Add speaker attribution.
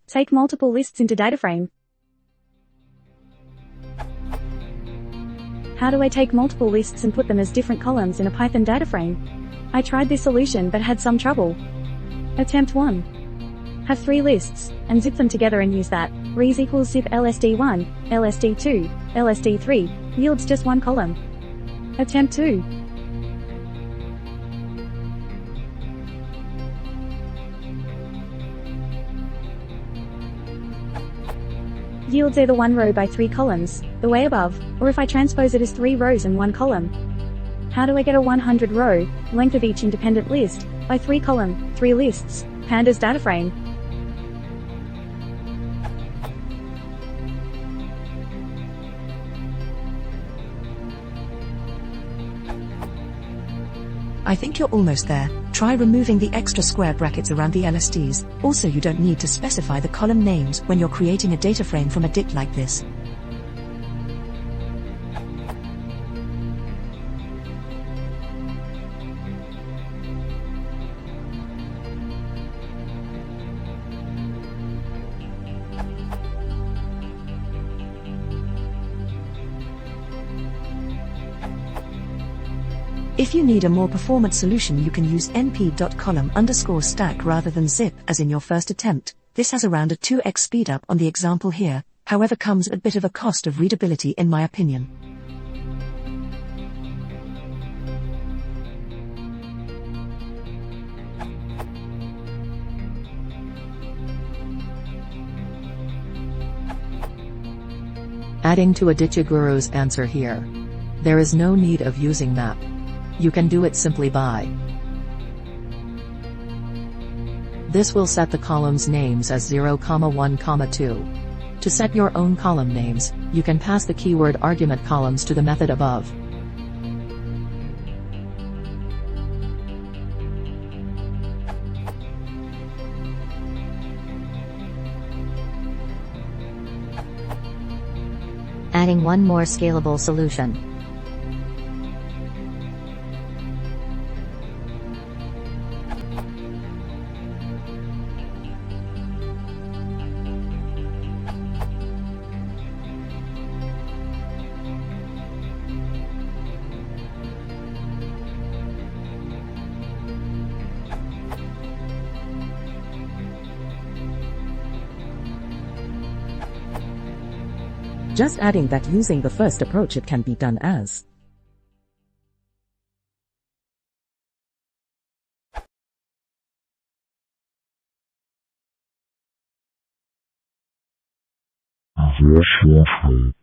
Speaker 1: Take multiple lists into Dataframe. How do I take multiple lists and put them as different columns in a Python Dataframe? I tried this solution but had some trouble. Attempt 1. Have 3 lists, and zip them together and use that. Res equals zip lsd1, lsd2, lsd3, yields just one column. Attempt 2. Yields either 1 row by 3 columns, the way above, or if I transpose it as 3 rows and 1 column. How do I get a 100 row, length of each independent list, by 3 column, 3 lists, pandas Dataframe?
Speaker 2: I think you're almost there. Try removing the extra square brackets around the LSTs. Also, you don't need to specify the column names when you're creating a data frame from a dict like this. If you need a more performant solution, you can use np.column_stack rather than zip as in your first attempt. This has around a 2x speedup on the example here, however comes at a bit of a cost of readability in my opinion.
Speaker 3: Adding to Aditya answer here. There is no need of using map. You can do it simply by. This will set the columns names as 0, 1, 2. To set your own column names, you can pass the keyword argument columns to the method above.
Speaker 4: Adding one more scalable solution.
Speaker 5: Just adding that using the first approach it can be done as.
Speaker 6: Recherche